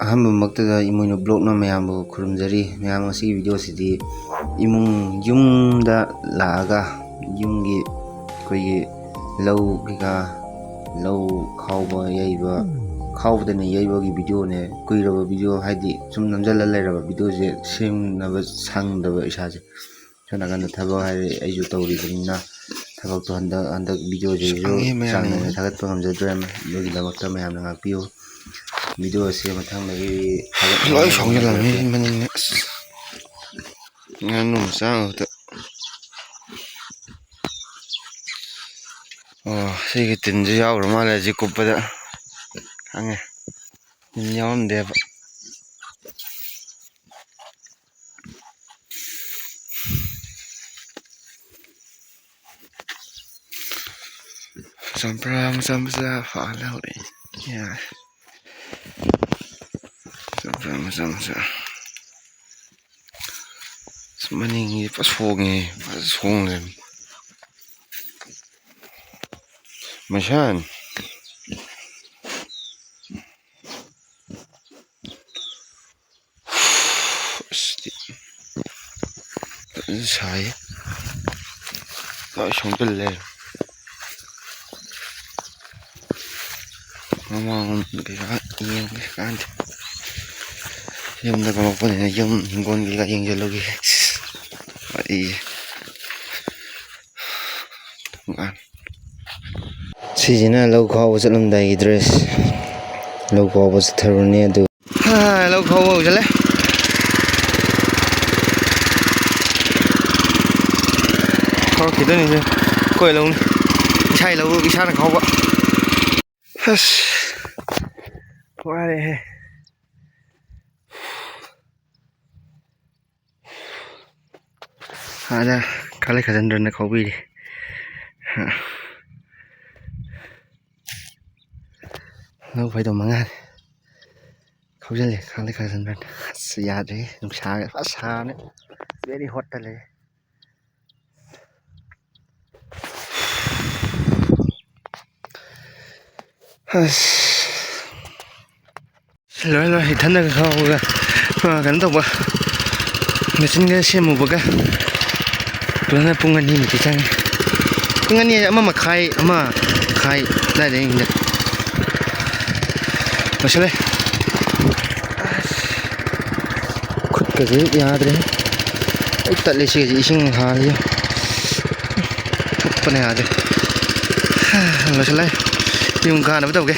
ꯑꯍꯥꯟꯕꯃꯛꯇꯗ ꯏꯃꯣꯏꯅꯨ ꯕ꯭ꯂꯣꯛꯅ ꯃꯌꯥꯝꯕꯨ ꯈꯨꯔꯨꯝꯖꯔꯤ ꯃꯌꯥꯝ ꯉꯁꯤꯒꯤ ꯚꯤꯗꯤꯑꯣꯁꯤꯗꯤ ꯌꯨꯝꯗ ꯂꯥꯛꯑꯒ ꯌꯨꯝꯒꯤ ꯑꯩꯈꯣꯏꯒꯤ ꯂꯧ ꯀꯩꯀꯥ ꯂꯧ ꯈꯥꯎꯕ ꯌꯩꯕ ꯈꯥꯎꯕꯗꯅ ꯌꯩꯕꯒꯤ ꯚꯤꯗꯤꯑꯣꯅꯦ ꯀꯨꯏꯔꯕ ꯚꯤꯗꯤꯑꯣ ꯍꯥꯏꯗꯤ ꯁꯨꯝ ꯅꯝꯖꯜꯂ ꯂꯩꯔꯕ ꯚꯤꯗꯤꯑꯣꯁꯦ ꯁꯦꯝꯅꯕ ꯁꯪꯗꯕ ꯏꯁꯥꯁꯦ ꯁꯣꯝꯅꯥꯀꯟꯗ ꯊꯕꯛ ꯍꯥꯏꯔꯦ ꯑꯩꯁꯨ ꯇꯧꯔꯤꯕꯅꯤꯅ ꯊꯕꯛꯇꯣ ꯍꯟꯗꯛ ꯚꯤꯗꯤꯑꯣꯁꯤꯁꯨ ꯆꯥꯡ ꯅꯥꯏꯅ ꯊꯥꯒꯠꯄ ꯉꯝꯖꯗ꯭ꯔꯦ ꯑꯗꯨꯒꯤꯗꯃꯛꯇ ꯃꯌꯥꯝꯅ ꯉꯥꯛꯄꯤꯌꯨ ꯚꯤꯗꯤꯑꯣꯁꯦ ꯃꯊꯪꯗꯒꯤ ꯂꯣꯏ ꯁꯣꯡꯖꯜꯂꯝꯃꯤ ꯃꯅꯤꯡꯅ ꯉꯥꯅꯨ ꯃꯆꯥ ꯉꯥꯛꯇ ꯁꯤꯒꯤ ꯇꯤꯟꯁꯨ ꯌꯥꯎꯈ꯭ꯔ ꯃꯥꯜꯂꯦ ꯍꯧꯖꯤꯛ ꯀꯨꯞꯄꯗ ꯈꯪꯉꯦ ꯇꯤꯟ ꯌꯥꯎꯔꯝꯗꯦꯕ ꯆꯝꯄ꯭ꯔꯥ ꯃꯆꯥ ꯐꯥꯜꯂ ꯍꯧꯔꯛꯏ ꯌꯥꯔꯦ ꯆꯝꯄ꯭ꯔꯥ ꯃꯆꯥ ꯃꯅꯤꯡꯒꯤ ꯐꯖ ꯁꯣꯡꯉꯦ ꯐꯖ ꯁꯣꯡ ꯂꯩꯔꯝꯃꯤ ꯃꯩꯁꯥꯟꯐꯖꯅ ꯁꯥꯏ ꯂꯣꯏ ꯁꯣꯡꯖꯜ ꯂꯩꯔꯝꯃꯤ ꯃꯃꯥꯡ ꯀꯩꯀꯥ ꯌꯦꯡꯒꯦ ꯀꯥꯟꯗꯦ ꯌꯨꯝꯗ ꯀꯧꯔꯛꯄꯅꯤꯅ ꯌꯨꯝ ꯍꯤꯡꯒꯣꯜ ꯀꯩꯀꯥ ꯌꯦꯡꯁꯤꯜꯂꯨꯒꯦ ꯋꯥꯔꯤꯁꯦ ꯁꯤꯁꯤꯅ ꯂꯧ ꯈꯥꯎꯕ ꯆꯠꯂꯝꯗꯥꯏꯒꯤ ꯗ꯭ꯔꯦꯁ ꯂꯧ ꯈꯥꯎꯕ ꯆꯠꯊꯔꯨꯅꯤ ꯑꯗꯨ ꯂꯧ ꯈꯥꯎꯕ ꯍꯧꯖꯤꯜꯂꯦ ꯈꯥꯎꯔꯛꯈꯤꯗꯣꯏꯅꯤ ꯑꯩꯈꯣꯏ ꯂꯧꯅꯤ ꯏꯁꯥꯒꯤ ꯂꯧ ꯏꯁꯥꯅ ꯈꯥꯎꯕ ꯑꯁ ꯋꯥꯔꯦꯍꯦ ꯑꯥꯗ ꯈꯥꯂꯩ ꯈꯖꯟꯗ꯭ꯔꯅ ꯈꯥꯎꯕꯤꯔꯤ ꯂꯧ ꯐꯩꯗꯣꯝ 5 ꯈꯥꯎꯖꯤꯜꯂꯦ ꯈꯥꯂꯩ ꯈꯖꯟꯗ꯭ꯔꯅ ꯑꯁ ꯌꯥꯗ꯭ꯔꯦ ꯅꯨꯡꯁꯥꯒ ꯐꯖ ꯁꯥꯕꯅꯦ ꯕꯦꯔꯤ ꯍꯣꯠꯇ ꯂꯩ ꯑꯁ ꯂꯣꯏ ꯏꯊꯟꯗꯒ ꯈꯥꯎꯕꯒ ꯀꯩꯅꯣ ꯇꯧꯕ ꯃꯦꯆꯤꯟꯒ ꯁꯦꯝꯃꯨꯕꯒ ꯂꯣꯏꯅ ꯄꯨꯡ 2 ꯆꯪꯉꯦ ꯄꯨꯡ 2 1 ꯃꯈꯥꯏ ꯑꯗꯨꯋꯥꯏꯗ ꯂꯣꯏꯁꯤꯜꯂꯦ ꯈꯨꯠꯀꯁꯦ ꯌꯥꯗ꯭ꯔꯦ ꯑꯩ ꯇꯠꯂꯦ ꯁꯤꯒꯁꯦ ꯏꯁꯤꯡ ꯍꯥꯜꯂꯤ ꯊꯨꯞꯄꯅ ꯌꯥꯗ꯭ꯔꯦ ꯂꯣꯏꯁꯤꯜꯂꯦ ꯌꯨꯝ ꯀꯥꯅꯕ ꯇꯧꯒꯦ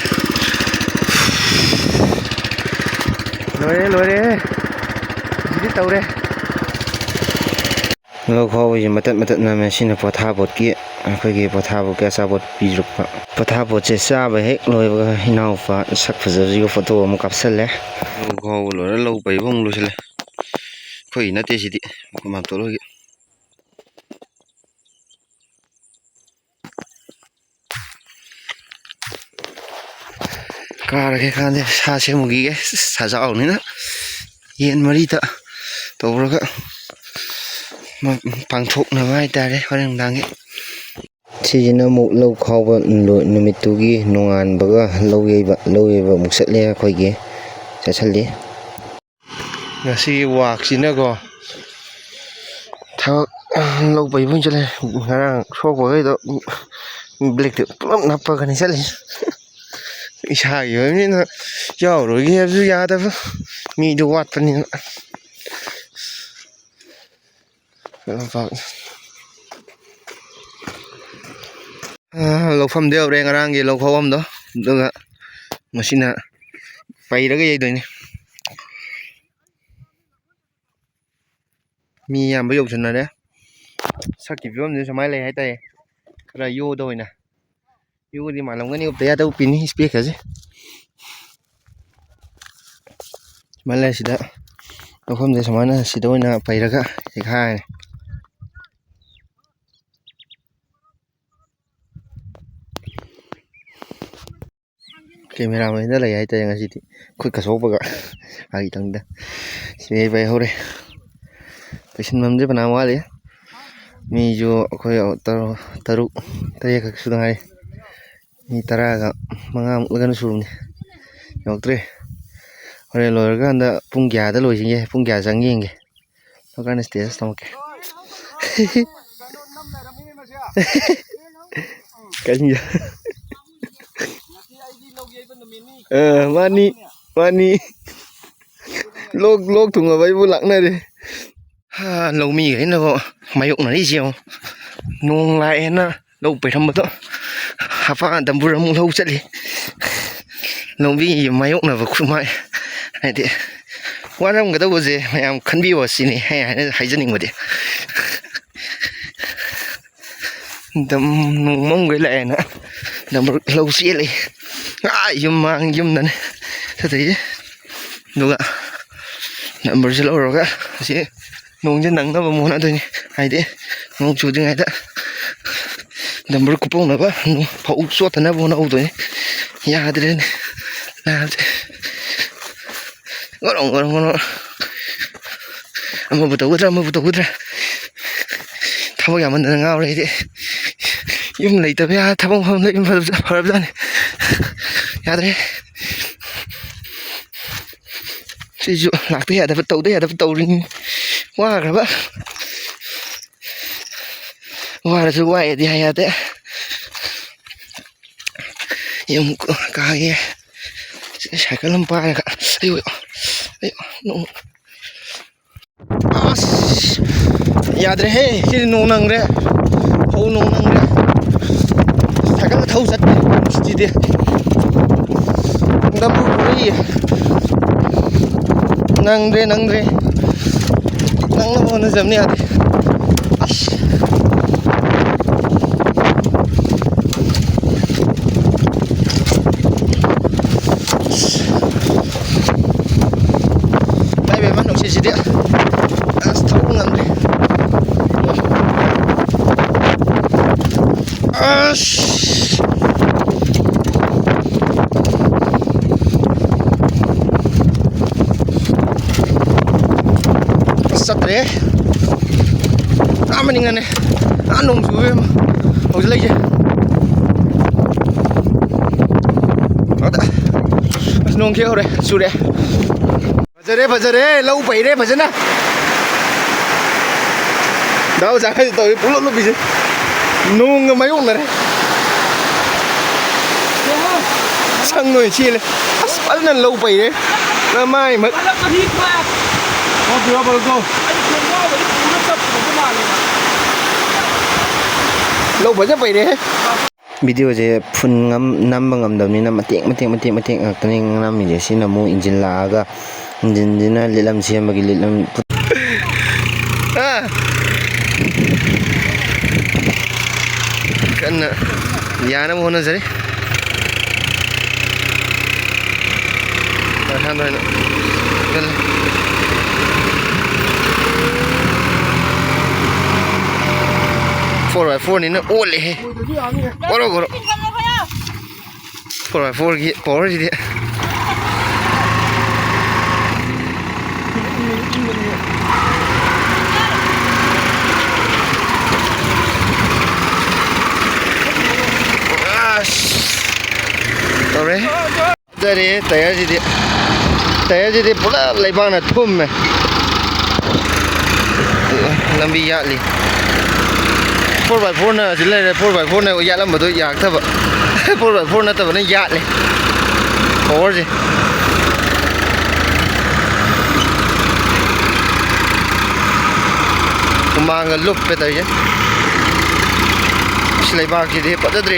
ꯂꯣꯏꯔꯦ ꯍꯧꯖꯤꯛꯇꯤ ꯇꯧꯔꯦ ꯂꯧ ꯈꯥꯎꯕꯁꯦ ꯃꯇꯠ ꯅꯝꯃꯦ ꯁꯤꯅ ꯄꯣꯊꯥꯕꯣꯠꯀꯤ ꯑꯩꯈꯣꯏꯒꯤ ꯄꯣꯊꯥꯕꯣꯠꯀꯤ ꯑꯆꯥꯄꯣꯠ ꯄꯤꯔꯛꯄ ꯄꯣꯊꯥꯕꯣꯠꯁꯦ ꯆꯥꯕ ꯍꯦꯛ ꯂꯣꯏꯕꯒ ꯏꯅꯥꯎꯄꯥ ꯁꯛ ꯐꯖꯕꯁꯤꯒ ꯐꯣꯇꯣ ꯑꯃꯨꯛ ꯀꯥꯞꯁꯜꯂꯦ ꯂꯧ ꯈꯥꯎꯕ ꯂꯣꯏꯔ ꯂꯧ ꯄꯩꯕ ꯑꯃꯨꯛ ꯂꯣꯏꯁꯤꯜꯂꯦ ꯑꯩꯈꯣꯏꯒꯤ ꯅꯠꯇꯦ ꯁꯤꯗꯤ ꯃꯥꯝꯇꯣꯟꯍꯣꯏꯒꯤ ꯀꯥꯔꯒꯦ ꯀꯥꯟꯗꯦ ꯁꯥ ꯁꯦꯝꯃꯨꯈꯤꯒꯦ ꯁꯖꯥꯎꯅꯤꯅ ꯌꯦꯟ ꯃꯔꯤꯗ ꯇꯧꯔꯒ ꯄꯥꯡꯊꯣꯛꯅꯕ ꯍꯥꯏꯇꯥꯔꯦ ꯍꯣꯔꯦꯟ ꯅꯨꯡꯗꯥꯡꯒꯤ ꯁꯤꯁꯤꯅ ꯑꯃꯨꯛ ꯂꯧ ꯈꯥꯎꯕ ꯅꯨꯃꯤꯠꯇꯨꯒꯤ ꯅꯣꯡꯉꯥꯟꯕꯒ ꯂꯧ ꯌꯩꯕ ꯑꯃꯨꯛ ꯆꯠꯂꯦ ꯑꯩꯈꯣꯏꯒꯤ ꯆꯠꯁꯜꯂꯤ ꯉꯁꯤꯒꯤ ꯋꯥꯛꯁꯤꯅꯀꯣ ꯊꯕꯛ ꯂꯧ ꯄꯩꯕ ꯑꯣꯏꯅ ꯆꯠꯂꯦ ꯉꯔꯥꯡ ꯁꯣꯛꯄꯈꯩꯗꯣ ꯕ꯭ꯂꯦꯛꯇ ꯄꯨꯂꯞ ꯅꯞꯄꯒꯅꯤ ꯆꯠꯂꯤꯁꯦ ꯏꯁꯥꯒꯤ ꯑꯣꯏꯕꯅꯤꯅ ꯌꯥꯎꯔꯣꯏꯒꯦ ꯍꯥꯏꯕꯁꯨ ꯌꯥꯗꯕ ꯃꯤꯗꯣ ꯋꯥꯠꯄꯅꯤꯅ ꯂꯧꯐꯝꯗ ꯌꯧꯔꯦ ꯉꯔꯥꯡꯒꯤ ꯂꯧ ꯈꯥꯎꯐꯝꯗꯣ ꯑꯗꯨꯒ ꯃꯁꯤꯅ ꯄꯩꯔꯒ ꯌꯩꯗꯣꯏꯅꯤ ꯃꯤ ꯑꯌꯥꯝꯕ ꯌꯧꯁꯟꯅꯔꯦ ꯁꯛꯀꯤ ꯐꯤꯕꯝꯁꯦ ꯁꯨꯃꯥꯏꯅ ꯂꯩ ꯍꯥꯏꯇꯥꯔꯦ ꯈꯔ ꯌꯣꯗ ꯑꯣꯏꯅ ꯌꯣꯗꯤ ꯃꯥꯜꯂꯝꯒꯅꯤ ꯎꯞꯇ ꯌꯥꯗ ꯎꯞꯄꯤꯅꯤ ꯏꯁꯄꯦꯛꯀꯁꯦ ꯁꯨꯃꯥꯏꯅ ꯂꯩ ꯁꯤꯗ ꯂꯧꯐꯝꯁꯦ ꯁꯨꯃꯥꯏꯅ ꯁꯤꯗ ꯑꯣꯏꯅ ꯄꯩꯔꯒ ꯌꯩꯈꯥꯏꯔꯅꯤ ꯀꯦꯃꯦꯔꯥꯃꯦꯟꯗ ꯂꯩ ꯍꯥꯏꯇꯥꯔꯦ ꯉꯁꯤꯗꯤ ꯈꯨꯠꯀ ꯁꯣꯛꯄꯒ ꯇꯪꯗ ꯁꯤ ꯄꯩ ꯍꯧꯔꯦ ꯄꯩꯁꯤꯟꯐꯝꯁꯦ ꯐꯅꯌꯥꯝ ꯋꯥꯠꯂꯤ ꯃꯤꯁꯨ ꯑꯩꯈꯣꯏ 6-7 ꯈꯛ ꯁꯨꯗ ꯉꯥꯏꯔꯤ ꯃꯤ 15 ꯃꯨꯛꯂꯒꯅ ꯁꯨꯕꯅꯤ ꯌꯧꯔꯛꯇ꯭ꯔꯤ Ore loirganda pungyada loisinge pungya janginge. Lokana stage tamke. Kanya. Mani. Log thunga bai bu lakna de. Ha lo mi cái nó mayuk na ri jiao. Nong lai na lo pe tham to. Ha fa dam bu ram lo chat li. Lo mi mayuk na va khu mai. Ai de. Wa ram ga da bu je mayam khan bi wa si ni hai janing ma de. Dam mong cái lại na. Dam lo si li. Yum mang yum nan. Thế thì đúng ạ. Number zero rồi cả. Chị nông dân nắng nó mà muốn ăn thôi nhỉ. Hay đấy. Nông chủ tiếng ai đó. Number coupon nữa quá. Phẫu suốt thằng nó vô nó rồi nhỉ. Ya thế này. Là ngon. Mà bút ra. Thao nhà mình ngao đây đấy. Yum lấy tập ya thao không lấy phật ra này. Ya thế. Chị dụ lạc tới đây là tàu ring qua rồi bác qua là tôi quay đi hay thế nhưng cái sẽ cái lâm pa này cả ayo nung ya đấy hey cái nung năng đấy hậu nung năng đấy phải cái thâu sắt gì đi đâm bụi nang re nang nó dầm nè đây về mắt nó chỉ đấy thấu nang re satre amaningan ne anong suwe mo o lay je oda nong kyo re sure bajare lâu bảy đấy bajana đâu ra cái tôi bulu lu bisa nong mấy ông này sang người chi này asphalt này lâu bảy đấy là mai mất lâu bấy giờ vậy đấy video je phun ngam nam ngam dam ni na mating tani ngam ni je sina mu engine la ga engine dina lilam siam bagi lilam kan ya na mo na jare han rồi kan 4x4 นี่นะโอ้เลยโอ้โห 4x4 กี่ปอร์จีเดียตัวเร่แต่เร่แต่ยังจีเดียปุ๊บเลยบ้านน่ะทุ่มไหมลำบียะเลย4x4 นะจิเลย 4x4 นะยะแล้วมาตัวยากถ้าแบบ 4x4 นะแต่ว่านี่ยะเลยโอ้ยผมมาเงินลุบไปแต่ยังสไลบาร์กี่เดียปัดเดร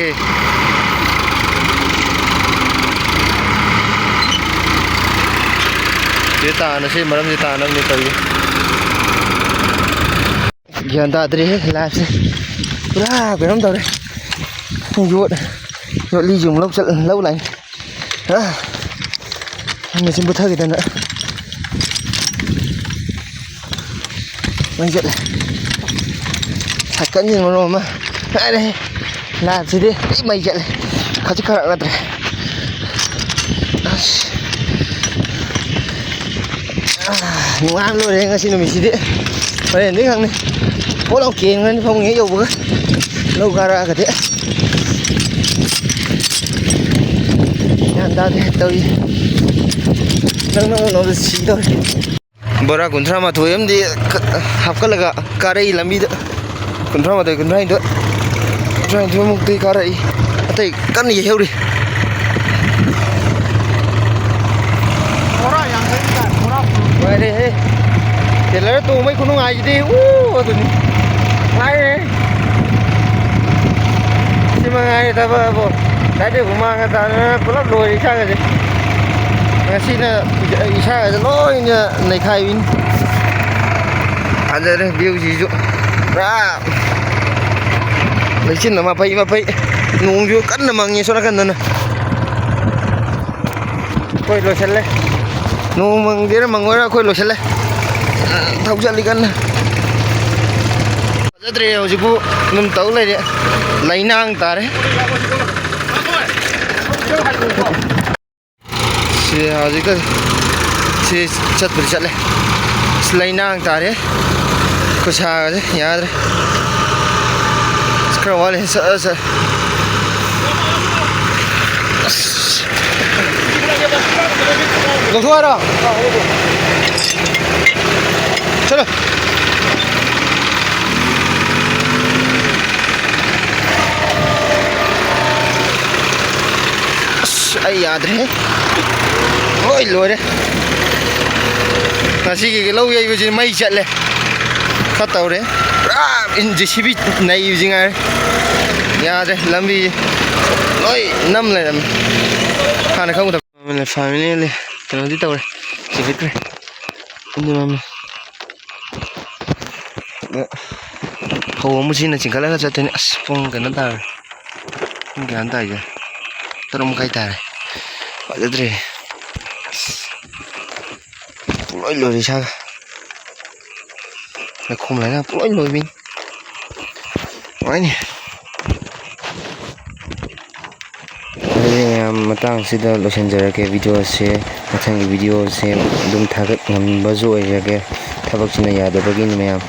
เดี๋ยวตานะใช่มาแล้วเดี๋ยวตานะนี่ตัวยังยันตาเดรลาสิลาไปน้ำตัวเลยyuột ly dùng lâu lạnh mình xin bớt thơ cái nữa mình giật sạch cẩn như rồi mà đây làm gì đi mày giật khó chứ không được ngoan luôn đấy ngay xin mình xin đi đây nước hàng này có lòng kiềng nên không nghĩ nhiều bữa lâu gara cái thế anh ta thì tôi nang no si do bora kunthra ma thoyam di hapkalaga karai lambi da kunthra ma kunthra do try to muk ti karai atai kan ye heuri ora yang thấy cả ora vậy đi thì lấy tù mấy con ngài gì đi tụi ngay đấy nhưng mà ngay ta vợ bộ cái điều của mang người ta có lắp đồi đi sang rồi gì ngày xin là đi sang rồi lỗi như này khai win anh đây đây biểu gì dụ ra lấy xin là mà phải nung vô cắn là mang như số nó cắn nữa quay rồi chân lên nung mang cái nó mang ra quay rồi chân lên thâu chân đi cắn rất nhiều chứ cô nung tấu này đấy lấy nang ta đấy xe hà gì cơ xe chất bự chất này lấy nang ta đấy có xa đấy nhà đấy cái vào này sợ được thôi rồi चलो ai याद है ओए लोरे ngasi cái lâu vậy bây giờ mày chạy lên khát tàu đấy in JCB này gì ngay nhà đây làm gì ôi năm này làm hàng này không tập mình là family này cái nó đi tàu này chỉ biết này nhưng mà hầu một xin là chỉ có lẽ là cho tên phong cái nó ta cái anh ta vậy tao không khai ta gọi là gì lỗi lỗi thì sao là không lấy ra lỗi lỗi mình nói nè matang sida losenjara ke video se mathang video se dum thagat ngam bazo ya ke thabak china ya da bagin me